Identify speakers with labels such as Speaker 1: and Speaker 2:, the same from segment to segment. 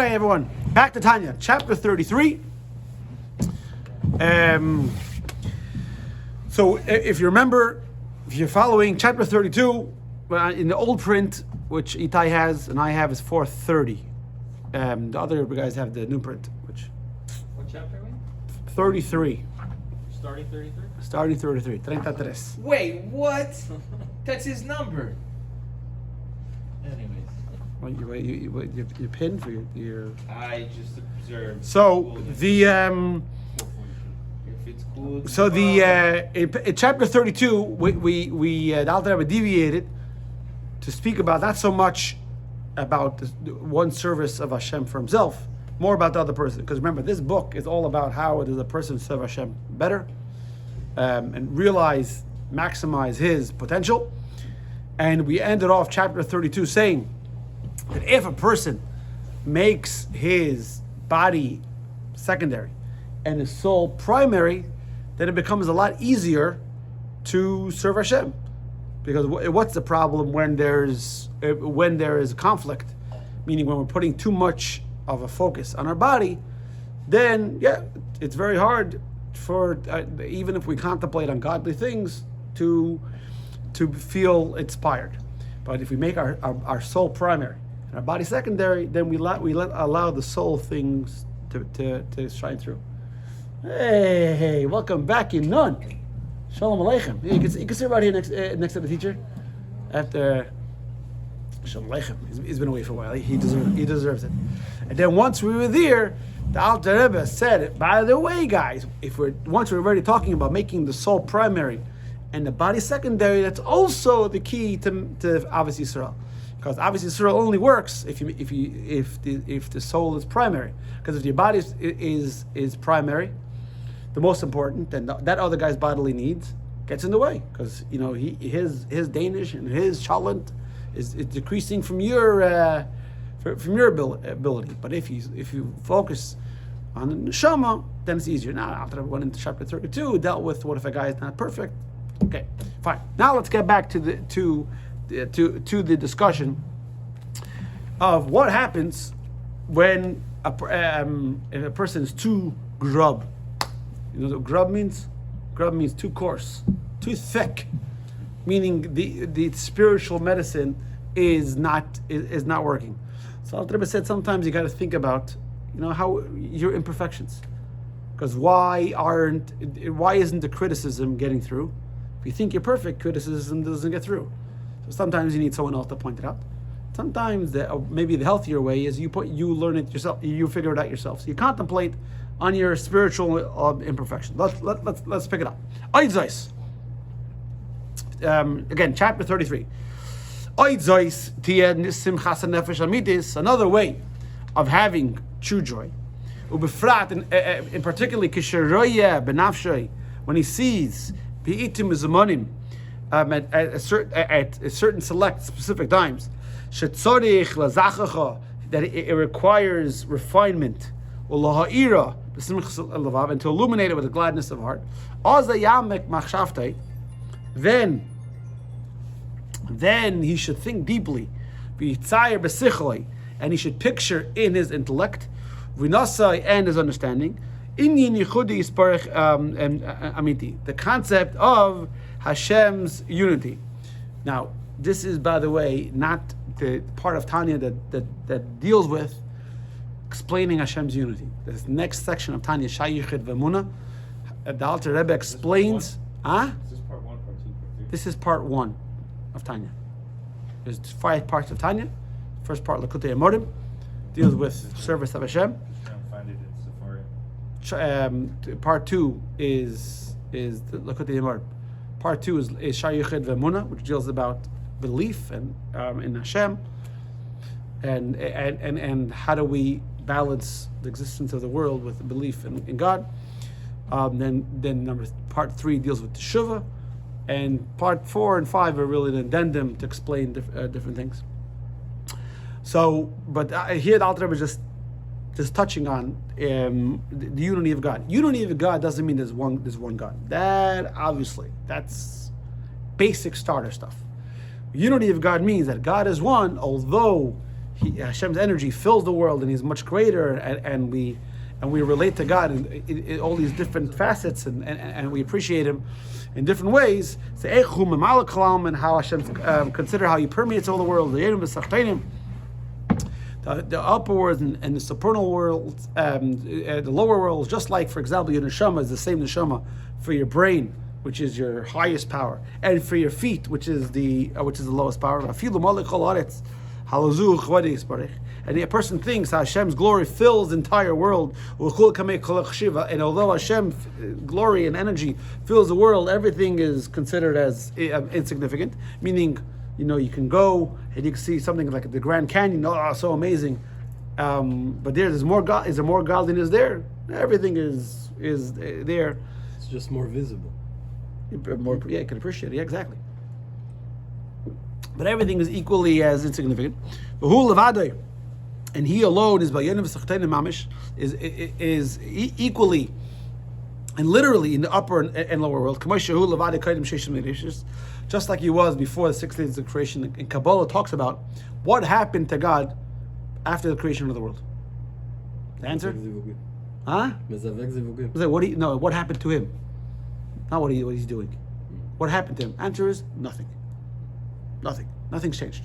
Speaker 1: Hey everyone, back to Tanya, chapter 33. So if you remember, if you're following chapter 32, in the old print, which Itai has and I have, is 430. The other guys have the new print, which...
Speaker 2: What chapter are we?
Speaker 1: 33.
Speaker 2: Starting 33?
Speaker 1: Starting 33. 33.
Speaker 3: Wait, what? That's his number.
Speaker 2: Anyways.
Speaker 1: Well, you pinned for your...
Speaker 3: I just observed.
Speaker 1: So the
Speaker 3: If it's cool.
Speaker 1: So in chapter 32, we the Alter Rebbe deviated to speak about not so much about one service of Hashem for himself, more about the other person. Because remember, this book is all about how does a person serve Hashem better and maximize his potential. And we ended off chapter 32 saying that if a person makes his body secondary and his soul primary, then it becomes a lot easier to serve Hashem. Because what's the problem when there is a conflict? Meaning when we're putting too much of a focus on our body, then it's very hard for even if we contemplate on godly things to feel inspired. But if we make our soul primary and our body secondary, then we allow the soul things to shine through. Hey, welcome back, you nun. Shalom Aleichem. You can sit right here next to the teacher. After Shalom Aleichem. He's been away for a while. He deserves it. And then once we were there, the Alter Rebbe said, by the way, guys, once we're already talking about making the soul primary and the body secondary, that's also the key to obviously Yisrael. Because obviously Yisrael only works if the soul is primary. Because if your body is primary, the most important, then that other guy's bodily needs gets in the way. Because his Danish and his Chalent is decreasing from your ability. But if you focus on the neshama, then it's easier. Now after I went into chapter 32, dealt with what if a guy is not perfect. Okay, fine. Now let's get back to the discussion of what happens when if a person is too grub. You know what grub means? Grub means too coarse, too thick, meaning the spiritual medicine is not working. So Alter Rebbe said sometimes you got to think about how your imperfections, because why isn't the criticism getting through? If you think you're perfect, criticism doesn't get through. So sometimes you need someone else to point it out. Sometimes maybe the healthier way is you learn it yourself, you figure it out yourself. So you contemplate on your spiritual imperfection. Let's pick it up. Again, chapter 33. Another way of having true joy, in particularly when he sees at certain select specific times, that it requires refinement and to illuminate it with a gladness of heart. Then he should think deeply, and he should picture in his intellect and his understanding the concept of Hashem's unity. Now, this is, by the way, not the part of Tanya that deals with explaining Hashem's unity. This next section of Tanya, Shayichet V'Emunah, the Alter Rebbe explains.
Speaker 2: Is this part 1, part 2, part 3?
Speaker 1: This is part 1 of Tanya. There's 5 parts of Tanya. First part, Lakutei Amorim, deals with service of Hashem.
Speaker 2: Just trying to find it in Safari.
Speaker 1: Part 2 is the Lakutei Amorim. Part 2 is Shayichet V'Emunah, which deals about belief and in Hashem, and how do we balance the existence of the world with the belief in God. Then part 3 deals with Teshuvah, and part 4 and 5 are really an addendum to explain different things. So, but here the Alter Rebbe is just touching on the unity of God. Unity of God doesn't mean there's one God. That's basic starter stuff. Unity of God means that God is one, although Hashem's energy fills the world, and He's much greater, and we relate to God in all these different facets, and we appreciate Him in different ways. And how Hashem consider how He permeates all the world. The upper world and the supernal world, the lower world, just like, for example, your neshama is the same neshama for your brain, which is your highest power, and for your feet, which is the lowest power. And a person thinks Hashem's glory fills the entire world, and although Hashem's glory and energy fills the world, everything is considered as insignificant. Meaning, you can go and you can see something like the Grand Canyon. Oh, so amazing! But there's more God. Is there more godliness there? Everything is there.
Speaker 4: It's just more visible.
Speaker 1: More, you can appreciate it. Yeah, exactly. But everything is equally as insignificant. And He alone is equally and literally in the upper and lower world, just like He was before the 6 days of creation. And Kabbalah talks about what happened to God after the creation of the world. The answer? Huh? What happened to Him? Not what He's doing. What happened to Him? Answer is nothing. Nothing. Nothing's changed.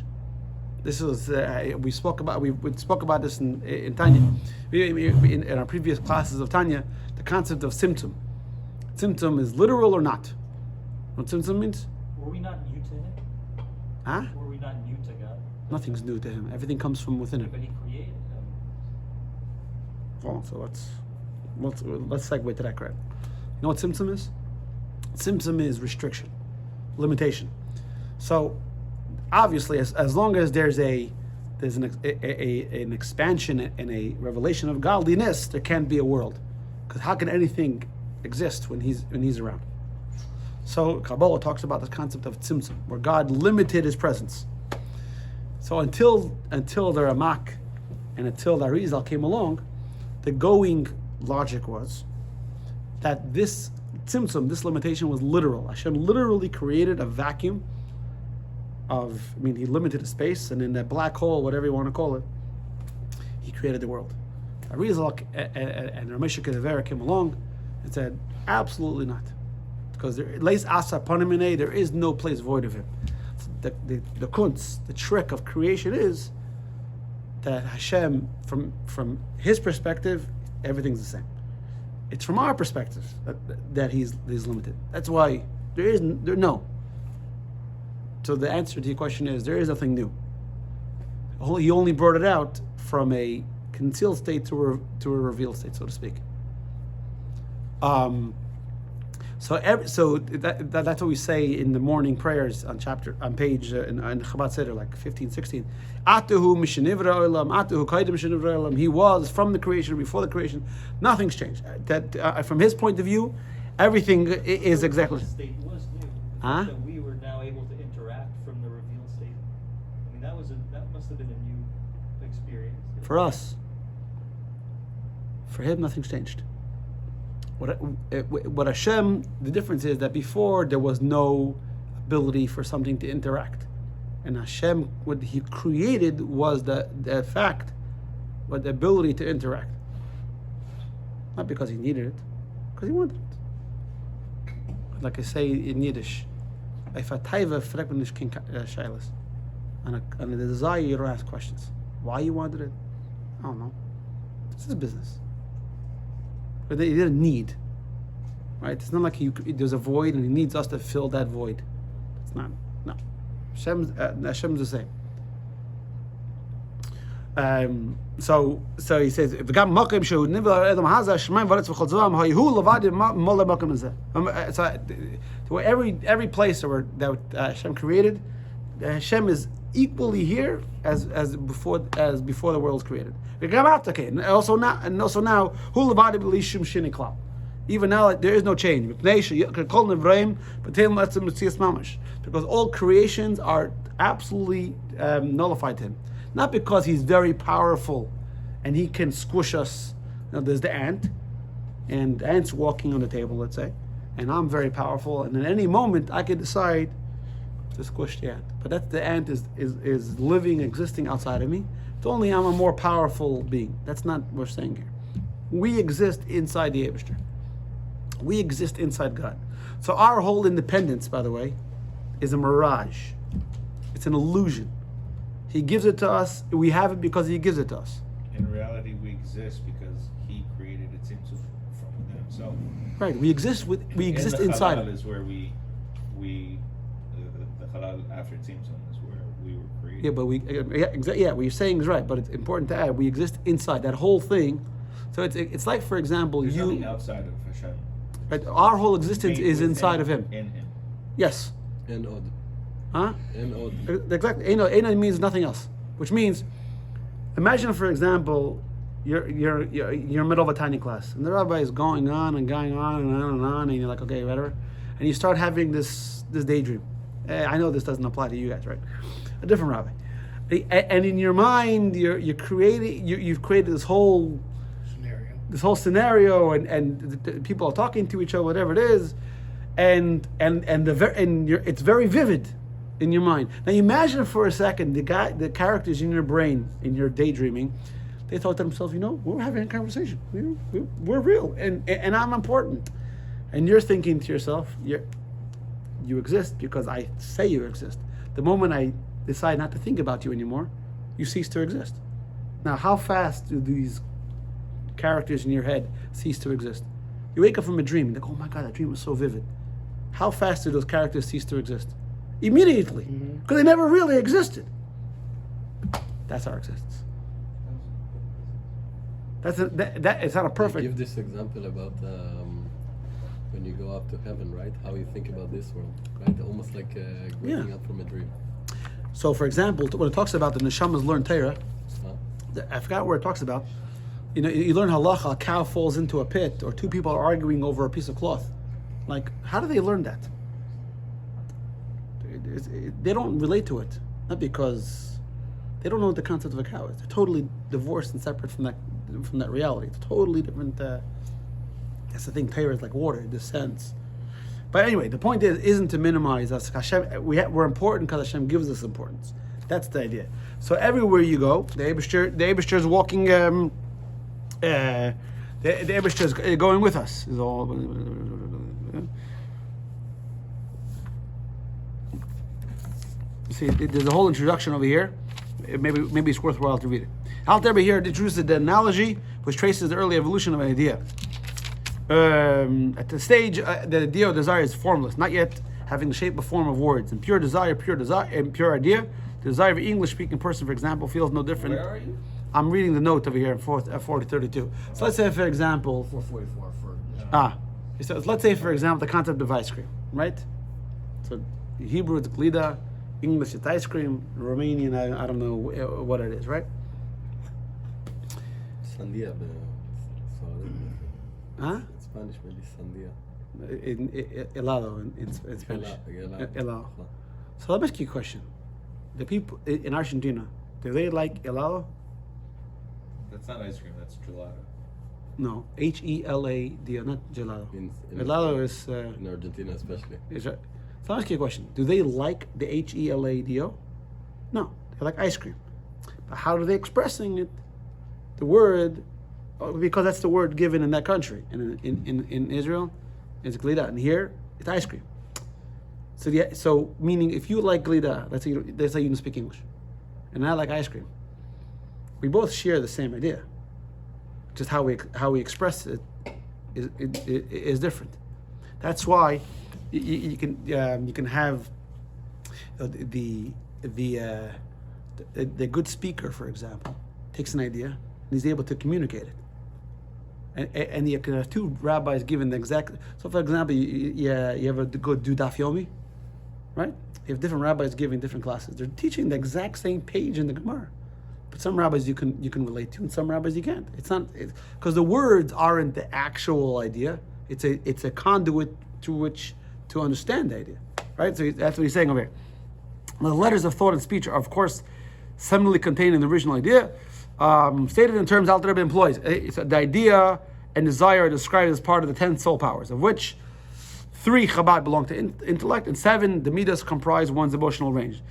Speaker 1: This was we spoke about this in Tanya, in our previous classes of Tanya. The concept of symptom. Symptom is literal or not. What symptom means?
Speaker 2: Were we not new to Him?
Speaker 1: Huh?
Speaker 2: Were we not new to God?
Speaker 1: Nothing's new to Him. Everything comes from within Him.
Speaker 2: But He created Him.
Speaker 1: Oh, so let's segue to that crap. You know what symptom is? Symptom is restriction, limitation. So obviously, as long as there's an expansion and a revelation of godliness, there can't be a world. Because how can anything exist when he's around? So Kabbalah talks about this concept of tzimtzum, where God limited His presence. So until the Ramak and until the Arizal came along, the going logic was that this tzimtzum, this limitation, was literal. Hashem literally created a vacuum He limited the space, and in that black hole, whatever you want to call it, He created the world. Arizal and Ramesh Kedavera came along and said, absolutely not. Because there is no place void of Him. The kunz, the trick of creation is that Hashem, from His perspective, everything's the same. It's from our perspective that He's limited. That's why no. So the answer to your question is, there is nothing new. He only brought it out from a concealed state to a revealed state, so to speak. So that's what we say in the morning prayers on page in Chabad Seder, like 15, 16. Atuhu mishenivra olam, atuhu kaidem mishenivra olam. He was from the creation, before the creation. Nothing's changed. That from His point of view, everything is exactly.
Speaker 2: The state was new.
Speaker 1: Huh?
Speaker 2: That we were now able to interact from the revealed state. I mean, that must have been a new experience
Speaker 1: For us. For Him, nothing's changed. What Hashem, the difference is that before there was no ability for something to interact. And Hashem, what He created was the fact, but the ability to interact. Not because He needed it, because He wanted it. Like I say in Yiddish, and the desire, you don't ask questions. Why you wanted it? I don't know. This is business. But He didn't need, right? It's not like there's a void and He needs us to fill that void. It's not. No. Hashem's the same. So He says, so every place that Hashem created, Hashem is equally here as before the world was created. And also now, even now there is no change. Because all creations are absolutely nullified to Him. Not because He's very powerful and He can squish us. There's the ant, and the ant's walking on the table, let's say, and I'm very powerful, and at any moment I could decide to squish the ant. But that's the ant is living, existing outside of me. It's only I'm a more powerful being. That's not what we're saying here. We exist inside the Eibishter. We exist inside God. So our whole independence, by the way, is a mirage. It's an illusion. He gives it to us. We have it because He gives it to us.
Speaker 3: In reality, we exist because He created it from within Himself.
Speaker 1: Right. We exist
Speaker 3: And the
Speaker 1: inside.
Speaker 3: halal is where the halal after Tzimtzum is where we were created.
Speaker 1: Yeah, but what you're saying is right, but it's important to add we exist inside that whole thing. So it's like, for example,
Speaker 3: There's nothing outside of Hashem.
Speaker 1: right, our whole existence
Speaker 3: Made
Speaker 1: is
Speaker 3: within
Speaker 1: inside of Him.
Speaker 3: In Him.
Speaker 1: Yes.
Speaker 4: And odd.
Speaker 1: Huh?
Speaker 4: And odd.
Speaker 1: Exactly. Ena means nothing else, which means, imagine, for example, you're in the middle of a tiny class, and the rabbi is going on and going on and on and on, and you're like, okay, whatever, and you start having this daydream. I know this doesn't apply to you guys, right? A different rabbi, and in your mind, you've created this whole scenario, and the people are talking to each other, whatever it is, and it's very vivid in your mind. Now imagine for a second the characters in your brain, in your daydreaming, they thought to themselves, we're having a conversation. We're real, and I'm important. And you're thinking to yourself, you exist because I say you exist. The moment I decide not to think about you anymore, you cease to exist. Now, how fast do these characters in your head cease to exist? You wake up from a dream, and you go, oh my God, that dream was so vivid. How fast do those characters cease to exist? Immediately, because they never really existed. That's our existence. It's not a perfect.
Speaker 4: Give this example about when you go up to heaven, right? How you think about this world, right? Almost like waking up from a dream.
Speaker 1: So, for example, when it talks about the neshamas learn Torah, I forgot where it talks about. You learn halacha. A cow falls into a pit, or two people are arguing over a piece of cloth. Like, how do they learn that? They don't relate to it, not because they don't know what the concept of a cow is. They're totally divorced and separate from that reality. It's totally different. That's the thing. Torah is like water; it descends. But anyway, the point isn't to minimize us. Hashem, we're important because Hashem gives us importance. That's the idea. So everywhere you go, the Eibishter is walking. The Eibishter is going with us. Is all. See, there's a whole introduction over here. Maybe it's worthwhile to read it. Alter Rebbe here introduces the analogy which traces the early evolution of an idea. At the stage that the idea or desire is formless, not yet having the shape or form of words. And pure desire, and pure idea, the desire of an English-speaking person, for example, feels no different.
Speaker 3: Where are you?
Speaker 1: I'm reading the note over here in 4032. So let's say, for example,
Speaker 4: 444
Speaker 1: so let's say, for example, the concept of ice cream, right? So in Hebrew it's glida, English it's ice cream, Romanian I don't know what it is, right?
Speaker 4: Sandia.
Speaker 1: Huh?
Speaker 4: In Spanish, maybe sandia.
Speaker 1: Helado in Spanish. Helado. So let me ask you a question. The people in Argentina, do they like helado?
Speaker 3: That's not ice cream, that's gelato.
Speaker 1: No, Helado, not gelato.
Speaker 4: In
Speaker 1: Helado is.
Speaker 4: in Argentina, especially.
Speaker 1: Is right. So I'll ask you a question. Do they like the Helado? No, they like ice cream. But how are they expressing it? The word, because that's the word given in that country. And in Israel, it's glida. And here, it's ice cream. So meaning if you like glida, let's say you don't speak English, and I like ice cream, we both share the same idea. Just how we express it is different. That's why you can have the good speaker, for example, takes an idea and he's able to communicate it. And you can have two rabbis given the exact. So, for example, you ever go do daf yomi, right? You have different rabbis giving different classes. They're teaching the exact same page in the Gemara. But some rabbis you can relate to, and some rabbis you can't. It's not because the words aren't the actual idea. It's a conduit through which to understand the idea, right? So that's what he's saying over here. Now, the letters of thought and speech are, of course, seminally contained in the original idea. Stated in terms Alter Rebbe employs. The idea and desire are described as part of the 10 soul powers, of which 3 Chabad belong to intellect, and 7 the Midas comprise one's emotional range.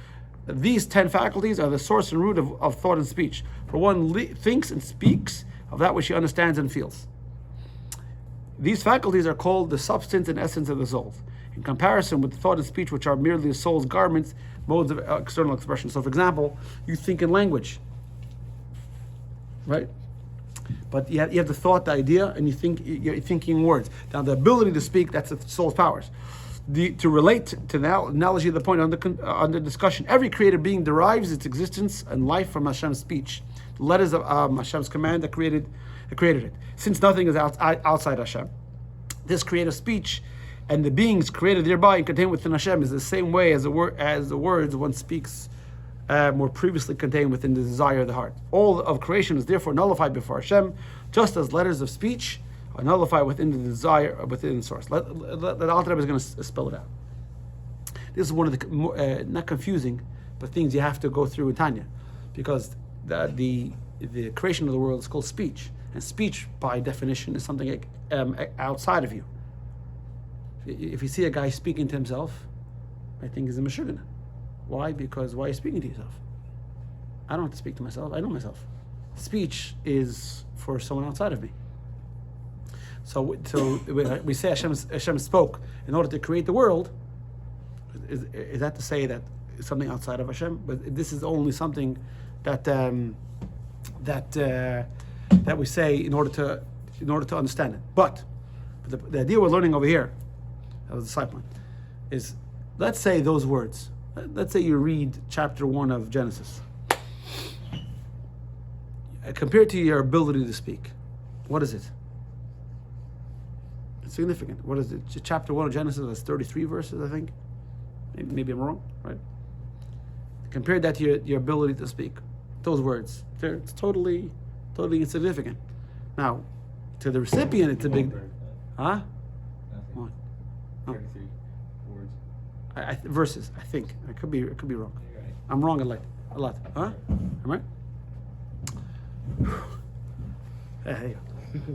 Speaker 1: These 10 faculties are the source and root of thought and speech. For one thinks and speaks of that which he understands and feels. These faculties are called the substance and essence of the soul, in comparison with thought and speech, which are merely the soul's garments, modes of external expression. So, for example, you think in language, right? But you have the thought, the idea, and you're thinking words. Now, the ability to speak, that's the soul's powers. To relate to the analogy of the point under discussion, every created being derives its existence and life from Hashem's speech, the letters of Hashem's command that created it. Since nothing is outside Hashem, this creative speech and the beings created thereby and contained within Hashem is the same way as the words one speaks were previously contained within the desire of the heart. All of creation is therefore nullified before Hashem, just as letters of speech are nullified within the desire, within the source. The Alter Rebbe is going to spell it out. This is one of the not confusing, but things you have to go through in Tanya, because the creation of the world is called speech, and speech by definition is something outside of you. If you see a guy speaking to himself, I think he's a meshugana. Why? Because why are you speaking to yourself? I don't have to speak to myself. I know myself. Speech is for someone outside of me. So we say Hashem spoke in order to create the world. Is that to say that it's something outside of Hashem? But this is only something that we say in order to understand it. But the idea we're learning over here, that was the side point, is let's say those words. Let's say you read chapter 1 of Genesis. Compared to your ability to speak, what is it? It's significant. What is it? Chapter 1 of Genesis has 33 verses, I think. Maybe I'm wrong, right? Compare that to your ability to speak. Those words, it's totally insignificant. Now, to the recipient, it's a big... Huh?
Speaker 3: Nothing.
Speaker 1: What?
Speaker 3: 33 words.
Speaker 1: Verses, I think. I could be wrong.
Speaker 3: You're right.
Speaker 1: I'm wrong a lot. Huh? Am I right? There you go.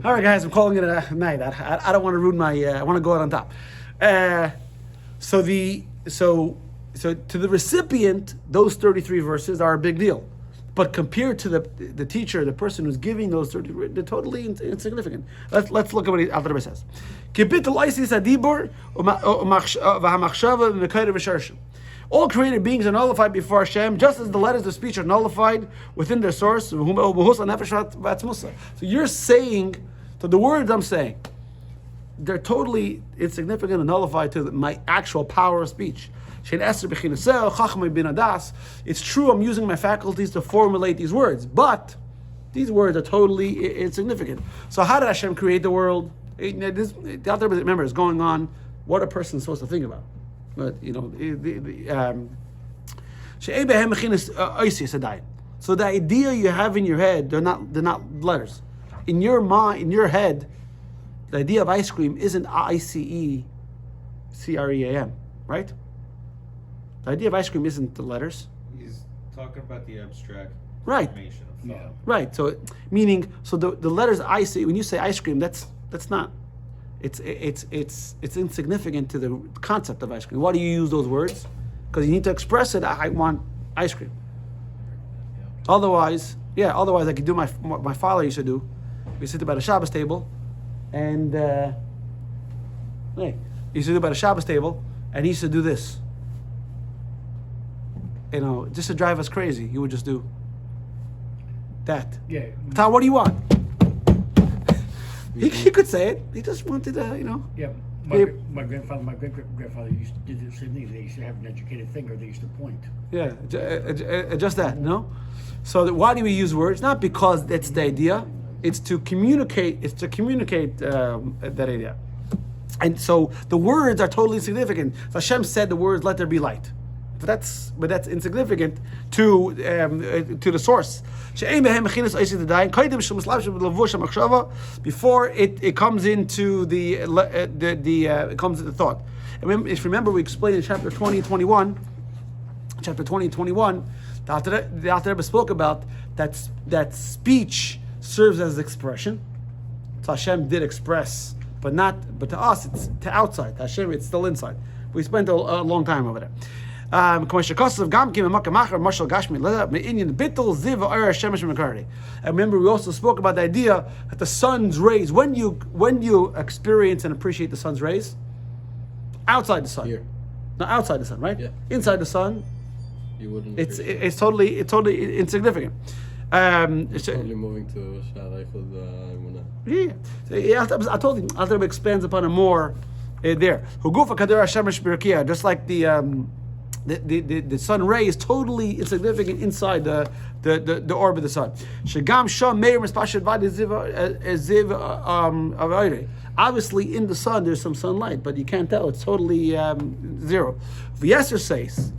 Speaker 1: All right, guys, I'm calling it a night. I don't want to ruin my. I want to go out on top. So to the recipient, those 33 verses are a big deal, but compared to the teacher, the person who's giving those 30, they're totally insignificant. Let's look at what Alter Rebbe says. All created beings are nullified before Hashem, just as the letters of speech are nullified within their source. So you're saying, so the words I'm saying, they're totally insignificant and nullified to my actual power of speech. It's true, I'm using my faculties to formulate these words, but these words are totally insignificant. So how did Hashem create the world? The Alter Rebbe, remember, is going on what a person is supposed to think about. But so the idea you have in your head, they're not letters. In your mind, in your head, the idea of ice cream isn't ICECREAM, right? The idea of ice cream isn't the letters.
Speaker 3: He's talking about the abstract
Speaker 1: Right.
Speaker 3: information of thought.
Speaker 5: Yeah.
Speaker 1: Right. So meaning, so the letters IC, when you say ice cream, that's not. It's insignificant to the concept of ice cream. Why do you use those words? Because you need to express it. I want ice cream. Otherwise, I could do what my father used to do. We sit by the Shabbos table, and he used to do by the Shabbos table, and he used to do this. Just to drive us crazy, he would just do that.
Speaker 5: Yeah.
Speaker 1: Tal, what do you want? He could say it. He just wanted to,
Speaker 5: Yeah.
Speaker 1: They-
Speaker 5: My great-grandfather used to do the same thing. They used to have an educated finger. They used to point.
Speaker 1: Yeah, just that, no? So why do we use words? Not because that's the idea. It's to communicate. That idea. And so the words are totally insignificant. Hashem said the words, "Let there be light." But that's insignificant to the source. Before it comes into it comes into thought. And if you remember, we explained in chapter 20 and 21. Chapter 20 and 21, the Alter Rebbe spoke about that speech serves as expression. So Hashem did express but to us it's to outside. To Hashem, it's still inside. We spent a long time over there. And remember, we also spoke about the idea that the sun's rays, when you experience and appreciate the sun's rays, outside the sun,
Speaker 4: Here.
Speaker 1: not outside the sun, right?
Speaker 4: Yeah.
Speaker 1: Inside the sun,
Speaker 4: You wouldn't.
Speaker 1: it's
Speaker 4: appreciate it.
Speaker 1: totally insignificant.
Speaker 4: It's totally moving to Sha'ar Eichud Emunah.
Speaker 1: Yeah, I told you, Alter expands upon it more there. Hugufa kader Hashemesh b'rakia, just like the sun ray is totally insignificant inside the orb of the sun. Shagam sham meir mispashad vad ziv avayre. Obviously, in the sun there's some sunlight, but you can't tell. It's totally zero. V'yeser says,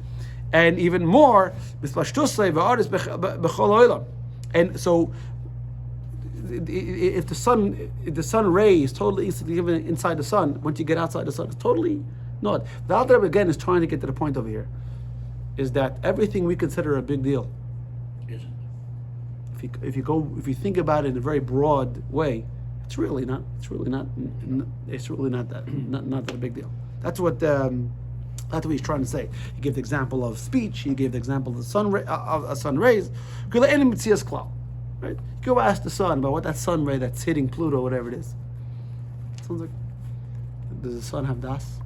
Speaker 1: and even more mispashtusay v'aris b'chol olam. And so, if the sun ray is totally insignificant inside the sun, once you get outside the sun, it's totally not. The Alter Rebbe again is trying to get to the point over here, is that everything we consider a big deal,
Speaker 5: Isn't.
Speaker 1: if you think about it in a very broad way, it's really not that a big deal. That's what he's trying to say. He gave the example of speech. He gave the example of the sun rays. Right? Go ask the sun about what that sun ray that's hitting Pluto, whatever it is. Sounds like, does the sun have das?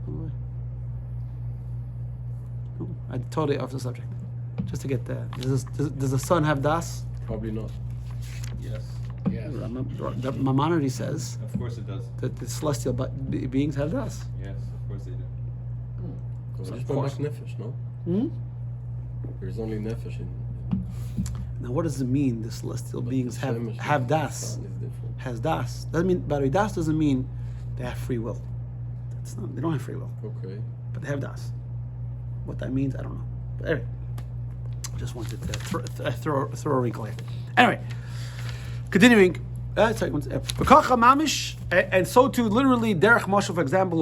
Speaker 1: No, I totally off the subject. Just to get there. Does the sun have das?
Speaker 4: Probably not.
Speaker 3: Yes.
Speaker 5: Yes.
Speaker 1: Maimonides says
Speaker 3: Of course it does.
Speaker 1: that the celestial beings have das.
Speaker 3: Yes, of course they do.
Speaker 4: So
Speaker 1: of
Speaker 4: there's
Speaker 1: course.
Speaker 4: not much nefesh, no?
Speaker 1: Hmm?
Speaker 4: There's only nefesh in.
Speaker 1: Now, what does it mean? The celestial
Speaker 4: but
Speaker 1: beings
Speaker 4: the Shemesh
Speaker 1: have
Speaker 4: is-
Speaker 1: das.
Speaker 4: the sun is different.
Speaker 1: Has das. Doesn't mean, by the way, das doesn't mean they have free will. That's not. They don't have free will,
Speaker 4: Okay.
Speaker 1: but they have das. What that means, I don't know. But anyway, just wanted to throw a wrinkle here. Anyway, continuing. Sorry, B'kacha mamish, and so too literally derech moshe, for example,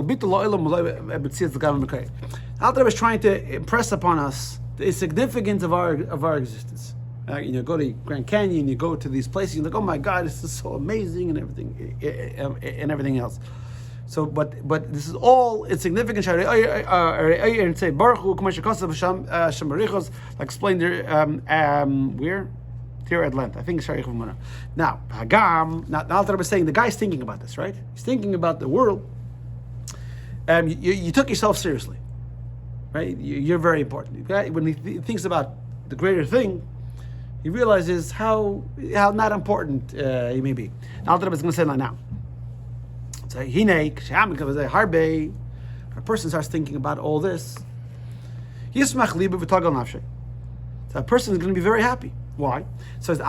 Speaker 1: Alter is trying to impress upon us the significance of our existence. You go to Grand Canyon, you go to these places, you're like, oh my God, this is so amazing, and everything else. So, but this is all insignificant. And say Baruch Hu, like explained there, where? Here at length. I think it's Sharich V'Munah. Now, Hagam. Now, Alter is saying the guy's thinking about this, right? He's thinking about the world. You took yourself seriously, right? You're very important. When he thinks about the greater thing, he realizes how not important he may be. Alter is going to say that now. So, a person starts thinking about all this. So a person is going to be very happy. Why? So and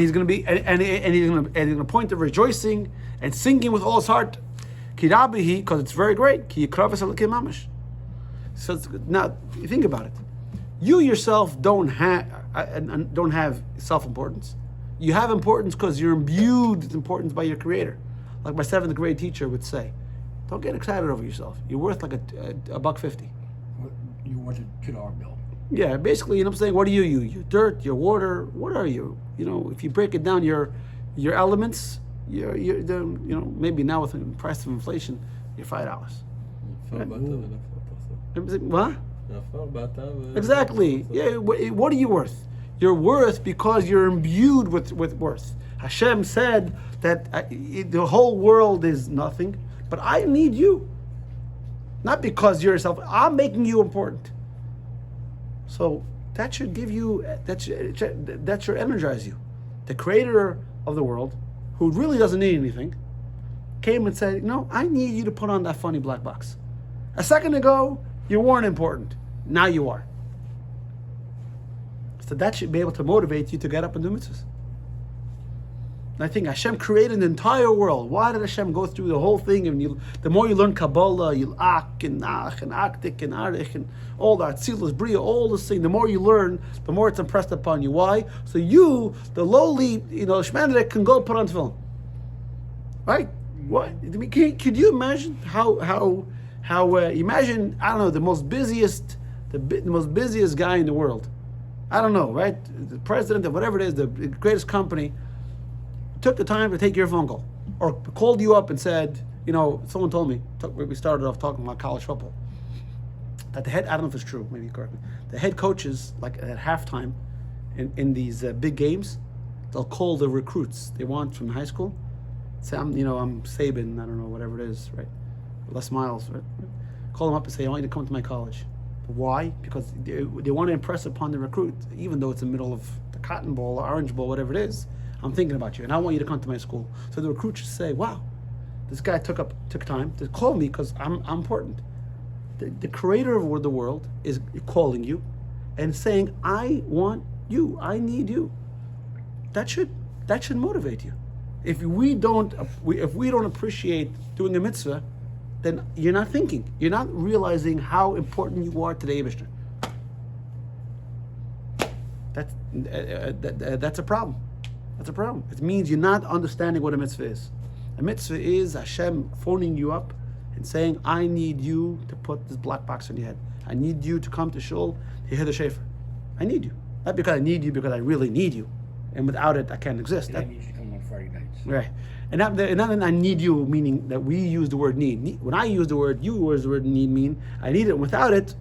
Speaker 1: he's going to be and he's going to point to rejoicing and singing with all his heart, because it's very great. So now you think about it. You yourself don't have self-importance. You have importance because you're imbued with importance by your Creator. Like my 7th grade teacher would say, don't get excited over yourself. You're worth like $1.50.
Speaker 5: You want a $2 bill.
Speaker 1: Yeah, basically, what I'm saying, what are you? You're dirt, you're water. What are you? If you break it down, your elements, maybe now with the price of inflation, you're $5. What? Exactly. Yeah. What are you worth? You're worth because you're imbued with worth. Hashem said that the whole world is nothing, but I need you. Not because you're yourself. I'm making you important. So that should give you, that should energize you. The Creator of the world, who really doesn't need anything, came and said, no, I need you to put on that funny black box. A second ago, you weren't important. Now you are. So that should be able to motivate you to get up and do mitzvahs. And I think Hashem created the entire world. Why did Hashem go through the whole thing? And the more you learn Kabbalah, Yil'ak and Nach and Aktik and Arich and all that, Tzilus, Bria, all this thing, the more you learn, the more it's impressed upon you. Why? So you, the lowly, Shmanadek, can go put on tefillin. Right? What? Could you imagine how imagine, I don't know, the most busiest guy in the world. I don't know, right? The president of whatever it is, the greatest company, took the time to take your phone call, or called you up and said, you know, someone told me, we started off talking about college football, that the head, I don't know if it's true, maybe correct me, the head coaches, like at halftime in these big games, they'll call the recruits they want from high school, say, I'm Saban, I don't know, whatever it is, right? Les Miles, right? Call them up and say, I want you to come to my college. Why? Because they want to impress upon the recruit, even though it's in the middle of the Cotton Bowl or Orange Bowl, whatever it is. I'm thinking about you, and I want you to come to my school. So the recruit should say, wow, this guy took time to call me because I'm important. The creator of the world is calling you and saying, I want you, I need you. That should motivate you. If we don't appreciate doing a mitzvah, then you're not thinking. You're not realizing how important you are to the Eibishter. That's a problem. That's a problem. It means you're not understanding what a mitzvah is. A mitzvah is Hashem phoning you up and saying, I need you to put this black box on your head. I need you to come to shul to hear the shofar. I need you. Not because I need you, because I really need you. And without it, I can't exist.
Speaker 5: And I need you to come on Friday nights.
Speaker 1: Right. And not I need you, meaning that we use the word need. When I use the word, you use the word need, mean I need it. And without it,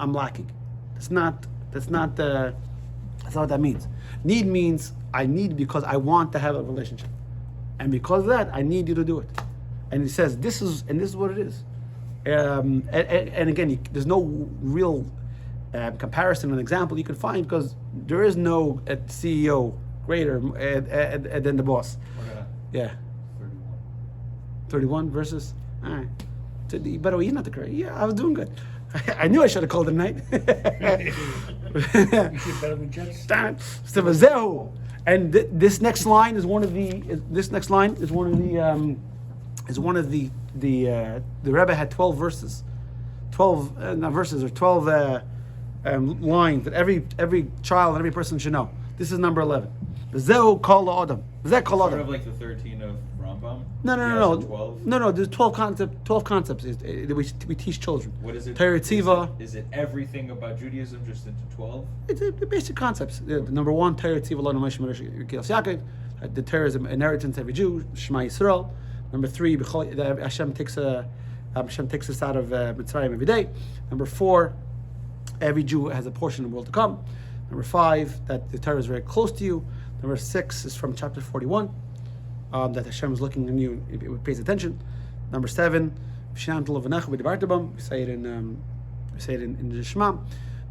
Speaker 1: I'm lacking. That's not what that means. Need means I need because I want to have a relationship. And because of that, I need you to do it. And he says, this is what it is. And again, there's no real comparison and example you can find, because there is no CEO greater than the boss. Yeah. 31 versus. All right. By the way, you're not the correct. Yeah, I was doing good. I knew I should have called it a night.
Speaker 5: You should better than Jets.
Speaker 1: And this next line is one of the. The Rebbe had 12 verses, 12 not verses or 12 lines that every child and every person should know. This is number 11. Zehu kol ha'adam. Zeh kol
Speaker 3: Sort
Speaker 1: ha'adam.
Speaker 3: of like the 13 of Rambam?
Speaker 1: No.
Speaker 3: 12?
Speaker 1: No. There's 12 concepts that we teach children.
Speaker 3: What is it?
Speaker 1: Torah Tziva.
Speaker 3: Is it everything about Judaism just into 12?
Speaker 1: It's the basic concepts. Number 1, Torah Tziva lo Moshe Yaakov. The Torah is an inheritance to every Jew. Shema Yisrael. Number 3, Hashem takes us out of Mitzrayim every day. Number 4, every Jew has a portion of the world to come. Number 5, that the Torah is very close to you. Number 6 is from chapter 41, that Hashem is looking at you, it pays attention. Number 7, we say it in the Shema.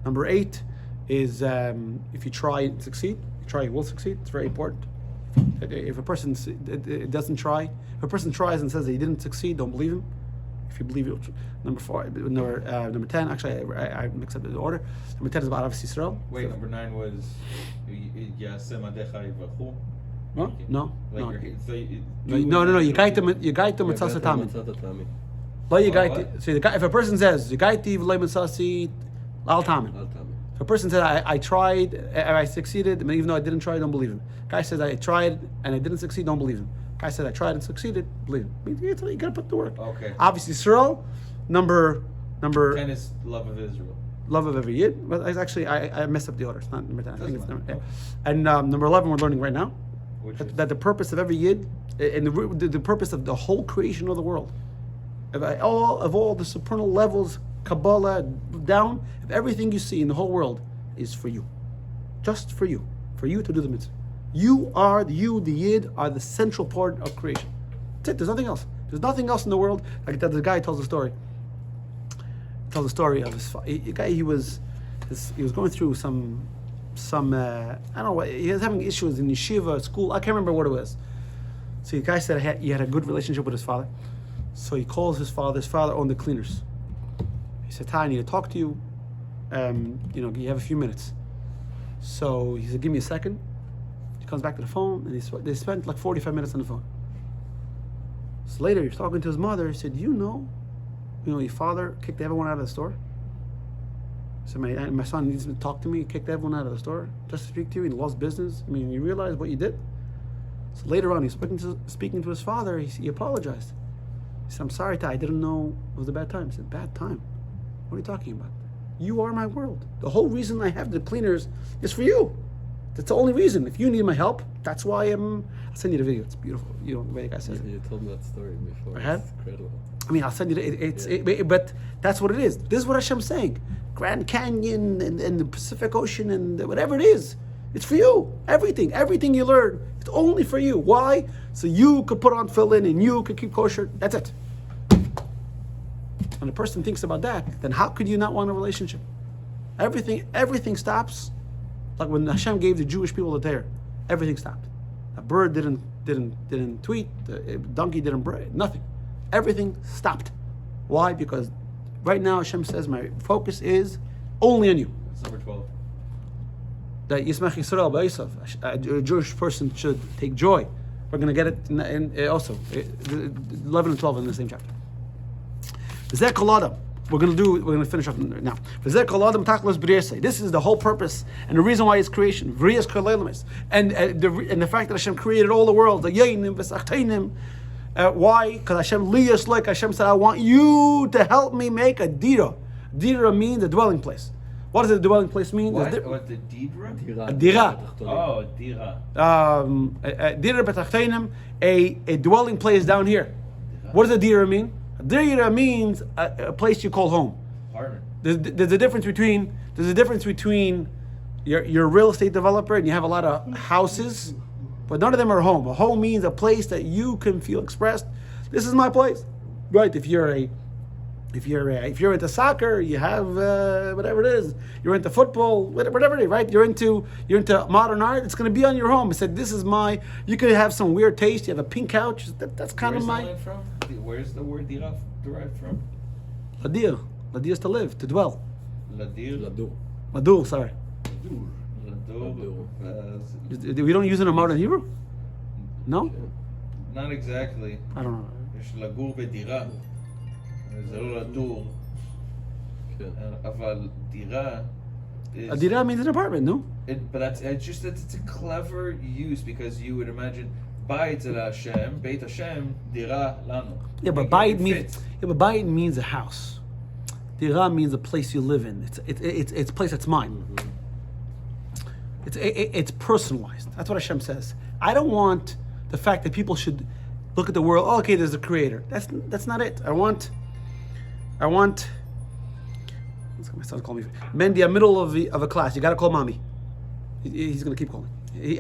Speaker 1: Number 8 is if you try and succeed, you will succeed. It's very important. If a person doesn't try, if a person tries and says that he didn't succeed, don't believe him. If you believe it, number 10. Actually, I mixed up the order. Number 10 is about Avos Yisrael.
Speaker 3: Wait, number 9 was Yasem Adecha Yivachu.
Speaker 1: No.
Speaker 3: No.
Speaker 1: You guide them mitzvah tamin. So if a person says Yigaiti v'lo mitzvah al tamin. If a person says I tried and I succeeded, even though I didn't try, don't believe him. Guy says I tried and I didn't succeed, don't believe him. Guy said I tried and succeeded, believe him. You gotta put the work.
Speaker 3: Okay.
Speaker 1: Obviously, Yisrael, number
Speaker 3: 10 is love of Israel.
Speaker 1: Love of every Yid. But actually, I messed up the order. It's not number 10. I think it's number 10. And number 11 we're learning right now. That the purpose of every Yid, and the purpose of the whole creation of the world, of all the supernal levels, Kabbalah, down, of everything you see in the whole world is for you. Just for you to do the mitzvah. The Yid, are the central part of creation. That's it. There's nothing else. There's nothing else in the world. Like the guy tells a story. Tells a story of his guy. He was going through some I don't know what, he was having issues in yeshiva, school. I can't remember what it was. So the guy said he had a good relationship with his father. So he calls his father. His father owned the cleaners. He said, Tanya, I need to talk to you. You have a few minutes. So he said, give me a second. He comes back to the phone, and they spent like 45 minutes on the phone. So later, he's talking to his mother. He said, you know, your father kicked everyone out of the store. So my son needs to talk to me. He kicked everyone out of the store just to speak to you. He lost business. You realize what you did? So later on, he's speaking to his father. He apologized. He said, I'm sorry, Ty. I didn't know it was a bad time. He said, bad time? What are you talking about? You are my world. The whole reason I have the cleaners is for you. That's the only reason. If you need my help, that's why I'll send you the video. It's beautiful. You know the way the guy says it.
Speaker 4: You told me that story before.
Speaker 1: I have?
Speaker 4: It's incredible.
Speaker 1: I mean, I'll send you. But that's what it is. This is what Hashem's saying. Grand Canyon and the Pacific Ocean and whatever it is, it's for you. Everything you learn, it's only for you. Why? So you could put on tefillin and you could keep kosher. That's it. When a person thinks about that, then how could you not want a relationship? Everything stops. Like when Hashem gave the Jewish people the Torah, everything stopped. A bird didn't tweet. A donkey didn't bray. Nothing. Everything stopped. Why? Because right now Hashem says my focus is only on you.
Speaker 3: It's number 12.
Speaker 1: That Yismach Yisrael Ba'Yisav, a Jewish person should take joy. We're going to get it in also 11 and 12 in the same chapter. V'zeh kol adam. We're going to finish off now. V'zeh kol adam tachlis b'riyasei. This is the whole purpose and the reason why it's creation. V'riyas kol elamis. And the fact that Hashem created all the world, the yainim v'sachtainim. Why? Because Hashem liyas, like Hashem said, I want you to help me make a dira. Dira means a dwelling place. What does a dwelling place mean?
Speaker 3: What the Didra?
Speaker 1: A dira.
Speaker 3: Oh, Dira.
Speaker 1: Dira b'tachtainim, a dwelling place down here. What does a dira mean? A dira means a place you call home.
Speaker 3: Apartment.
Speaker 1: There's a difference between you're a real estate developer and you have a lot of houses, but none of them are home. A home means a place that you can feel expressed. This is my place, right? If you're into soccer, you have whatever it is. You're into football, whatever it is, right? You're into modern art. It's going to be on your home. It said, "This is my." You could have some weird taste. You have a pink couch. That's kind of my.
Speaker 3: Where's the line from? Where's the word Dira derived from?
Speaker 1: Ladir. Ladir is to live, to dwell.
Speaker 3: Ladir.
Speaker 4: Ladu.
Speaker 1: Ladur, sorry.
Speaker 3: Ladur.
Speaker 1: We don't use it in modern Hebrew. No,
Speaker 3: Not exactly.
Speaker 1: I don't know.
Speaker 3: יש לגור בדירה. זה לא לדור. אבל דירה is...
Speaker 1: A dira means an apartment, no?
Speaker 3: But it's a clever use because you would imagine Beit Zel Hashem, Beit Hashem, Dira Lanu.
Speaker 1: Yeah, but bayit means a house. Dira means a place you live in. It's a place that's mine. It's personalized. That's what Hashem says. I don't want the fact that people should look at the world. Oh, okay, there's a creator. That's not it. I want. My son's calling me. Mendy, middle of a class. You got to call mommy. He's going to keep calling.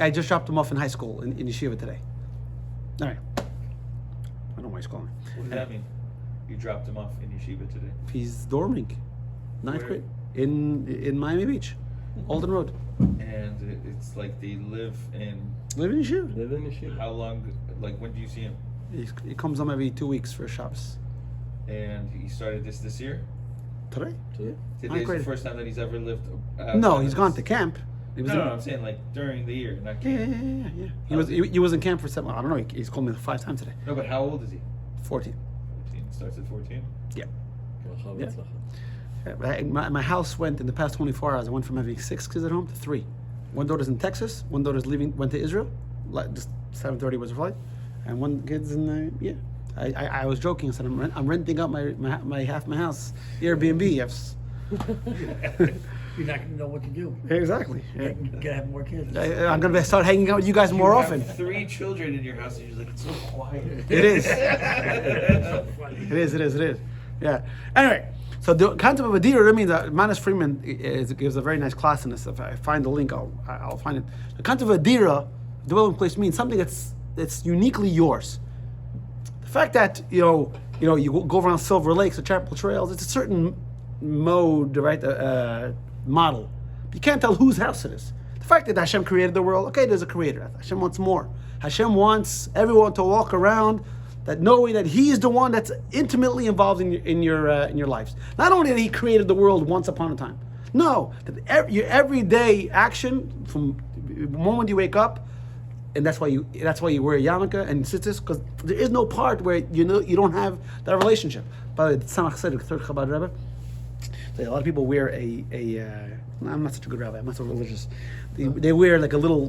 Speaker 1: I just dropped him off in high school in yeshiva today. All right. I don't know why he's calling me.
Speaker 3: What does that mean? You dropped him off in yeshiva today.
Speaker 1: He's dorming, ninth
Speaker 3: Where?
Speaker 1: grade in Miami Beach, Alden Road.
Speaker 3: And it's like they live in...
Speaker 1: Living in yeshiva.
Speaker 4: Live in Yeshiva.
Speaker 3: How long, like when do you see him?
Speaker 1: He comes home every 2 weeks for Shabbos.
Speaker 3: And he started this year?
Speaker 1: Today?
Speaker 4: Today?
Speaker 3: Today's the
Speaker 1: grade.
Speaker 3: first time that he's ever lived...
Speaker 1: No, he's gone to camp. He was
Speaker 3: No,
Speaker 1: in-
Speaker 3: I'm saying like during the year, not
Speaker 1: Yeah,
Speaker 3: camp.
Speaker 1: yeah. He was in camp for 7. I don't know. He's called me 5 times today.
Speaker 3: No, but how old is he?
Speaker 1: 14.
Speaker 3: 14. Starts at 14?
Speaker 1: Yeah.
Speaker 4: Bracha
Speaker 1: Yeah.
Speaker 4: v'atzlacha.
Speaker 1: My house went in the past 24 hours. I went from having 6 kids at home to 3. One daughter's in Texas. One daughter's went to Israel. Just 7:30 was the flight, and one kid's in. I was joking. I said I'm renting out my half my house Airbnb. Yes.
Speaker 5: You're not going to know what to do.
Speaker 1: Exactly. Yeah.
Speaker 5: You got to have more kids.
Speaker 1: I'm gonna start hanging out with you guys more
Speaker 3: You
Speaker 1: often.
Speaker 3: have 3 children in your house and you're like, it's so quiet.
Speaker 1: It is.
Speaker 5: So funny.
Speaker 1: It is. Yeah. Anyway, so the concept of a dira means that Manis Freeman gives a very nice class in this. If I find the link, I'll find it. The concept of a dira, dwelling place, means something that's uniquely yours. The fact that you go around Silver Lakes or Chapel Trails, it's a certain mode, right? Model. You can't tell whose house it is. The fact that Hashem created the world, okay, there's a creator. Hashem wants more. Hashem wants everyone to walk around that knowing that He's the one that's intimately involved in your lives. Not only that He created the world once upon a time. No, that your everyday action from the moment you wake up, and that's why you wear a yarmulke and tzitzis, because there is no part where you don't have that relationship. By the way, Tzemach said, the third Chabad Rebbe. A lot of people wear I'm not such a good rabbi. I'm not so religious. They wear like a little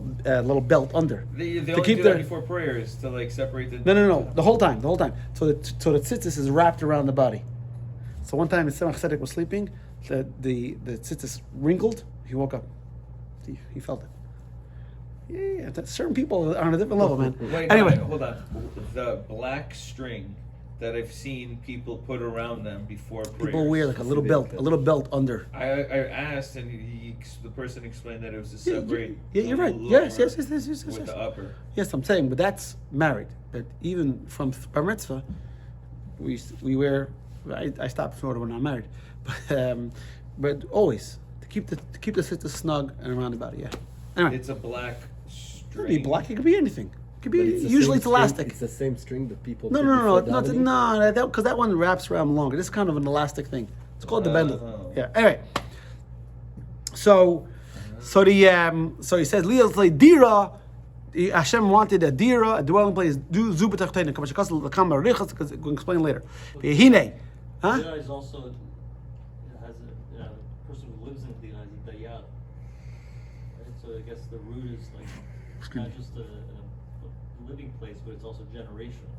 Speaker 1: belt under.
Speaker 3: They
Speaker 1: to
Speaker 3: only
Speaker 1: keep
Speaker 3: do
Speaker 1: their
Speaker 3: that before prayers to like separate the...
Speaker 1: No. The whole time. So the tzitzis is wrapped around the body. So one time, Tzemach Tzedek was sleeping. The tzitzis wrinkled. He woke up. He felt it. Yeah, certain people are on a different level, man.
Speaker 3: Wait,
Speaker 1: Anyway,
Speaker 3: hold on. The black string that I've seen people put around them before prayers.
Speaker 1: people wear like a little belt under.
Speaker 3: I asked, and the person explained that it was to separate.
Speaker 1: Yeah, you're
Speaker 3: the
Speaker 1: right.
Speaker 3: lower
Speaker 1: Yes.
Speaker 3: With the upper.
Speaker 1: Yes, I'm saying, but that's married. But even from bar mitzvah, we wear. I stopped sort of when I'm married, but always to keep the sister snug and around the body. Yeah. Anyway,
Speaker 3: It's a black
Speaker 1: it
Speaker 3: string.
Speaker 1: could be black. It could be anything. It could be
Speaker 4: But it's the
Speaker 1: usually
Speaker 4: same
Speaker 1: it's
Speaker 4: string-
Speaker 1: elastic.
Speaker 4: It's the same string that people.
Speaker 1: No,
Speaker 4: put
Speaker 1: no,
Speaker 4: before davening?
Speaker 1: no, because that one wraps around longer. This is kind of an elastic thing. It's called the bendel.
Speaker 3: Oh.
Speaker 1: Yeah. Anyway, so he says, "Lias le dira." Hashem wanted a dira, a dwelling place. Do zubatachtena. Because we'll explain later. Hine, huh?
Speaker 2: Dira is also has a person who lives in the Dira is a dayar. Right? So I guess the root is like not just a living place, but it's also generational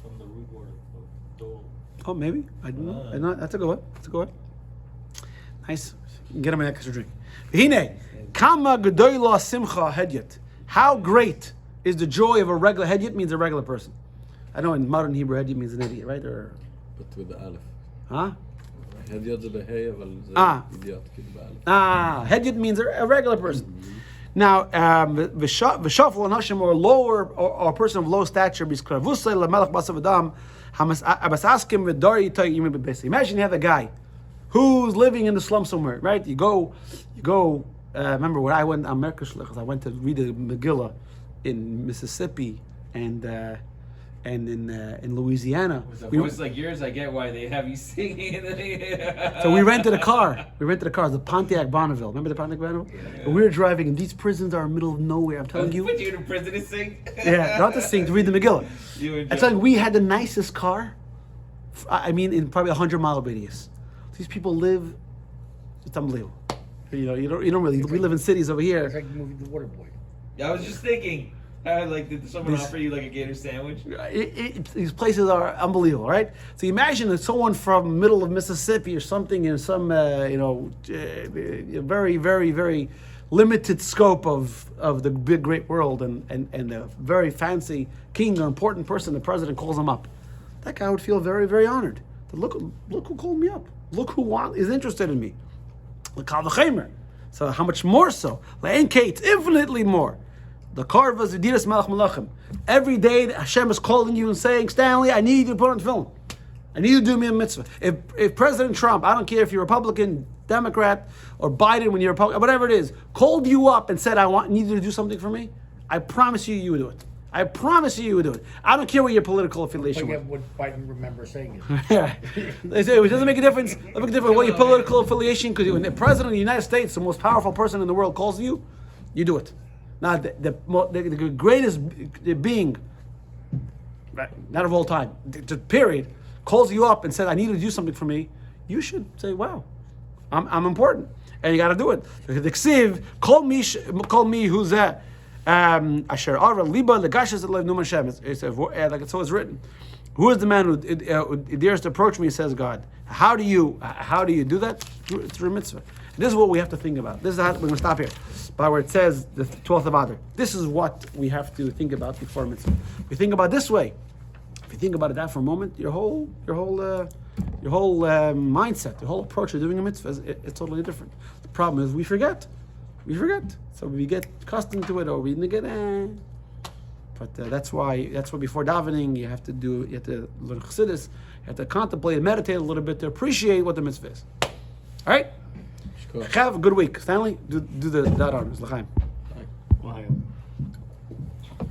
Speaker 2: from the root word of dole.
Speaker 1: Oh, maybe. I don't know. I know. That's a good one. That's a good one. Nice. Get him an extra drink. Hine, kama gedoyla simcha hedyet. How great is the joy of a regular hedyet? Means a regular person. I know in modern Hebrew hedyet means an idiot, right? Or
Speaker 4: But with the aleph.
Speaker 1: huh?
Speaker 4: הדיוט זה בה' אבל זה
Speaker 1: אה.
Speaker 4: אידיוט כאילו באלף.
Speaker 1: Hedyet means a regular person. Now, v'shafal anashim or lower or a person of low stature, imagine you have a guy who's living in the slum somewhere, right? You go. Remember when I went on Merkashlich, I went to read the Megillah in Mississippi and in Louisiana.
Speaker 3: With a
Speaker 1: We-
Speaker 3: voice like yours, I get why they have you singing.
Speaker 1: So we rented a car. The Pontiac Bonneville. Remember the Pontiac Bonneville? And we were driving, and these prisons are in the middle of nowhere. I'm telling you.
Speaker 3: Put you in prison to sing.
Speaker 1: Yeah, not to sing, to read the Megillah.
Speaker 3: You
Speaker 1: I'm telling you, we had the nicest car. I mean, in probably 100-mile radius. These people live. It's unbelievable. You know, you don't really. We live in cities over
Speaker 5: It's
Speaker 1: here.
Speaker 5: like the movie The Water Boy.
Speaker 3: I was just thinking. Like, did someone
Speaker 1: This-
Speaker 3: offer you like a gator sandwich?
Speaker 1: These places are unbelievable, right? So imagine that someone from middle of Mississippi or something in some, very, very, very limited scope of the big, great world, and a very fancy king or important person, the president calls him up. That guy would feel very, very honored. Look who called me up. Look who is interested in me. So how much more so? It's infinitely more. The Karva Zediras Melech Malachim. Every day that Hashem is calling you and saying, Stanley, I need you to put on film. I need you to do me a mitzvah. If President Trump, I don't care if you're Republican, Democrat, or Biden when you're Republican, whatever it is, called you up and said, need you to do something for me, I promise you would do it. I promise you would do it. I don't care what your political affiliation
Speaker 5: Like
Speaker 1: was.
Speaker 5: what Biden remembers saying.
Speaker 1: They say it doesn't make a difference. It doesn't make a difference what your political affiliation, because when the president of the United States, the most powerful person in the world, calls you, you do it. Now, the greatest being, not of all time, period, calls you up and says, I need you to do something for me, you should say, wow, I'm important. And you got to do it. The Ksiv, call me who's that? Asher Ara Liba Legashas Lev Numan Shem. Like so it's written. Who is the man who dares to approach me? Says God. How do you do that? Through mitzvah. This is what we have to think about. This is how we're going to stop here. By where it says the 12th of Adar. This is what we have to think about before mitzvah. We think about it this way. If you think about it that for a moment, your whole mindset, your whole approach to doing a mitzvah is totally different. The problem is we forget. So we get accustomed to it, or we get. But that's why before davening you have to learn chassidus. You have to contemplate and meditate a little bit to appreciate what the mitzvah is. All right. Have a good week, Stanley. Do that honors, l'chaim.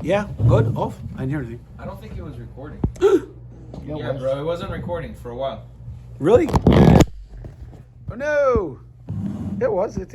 Speaker 1: Yeah, good. Off. I didn't hear anything.
Speaker 3: I don't think it was recording.
Speaker 5: Yeah,
Speaker 3: Yeah, bro, it wasn't recording for a while.
Speaker 1: Really? Oh no! It was.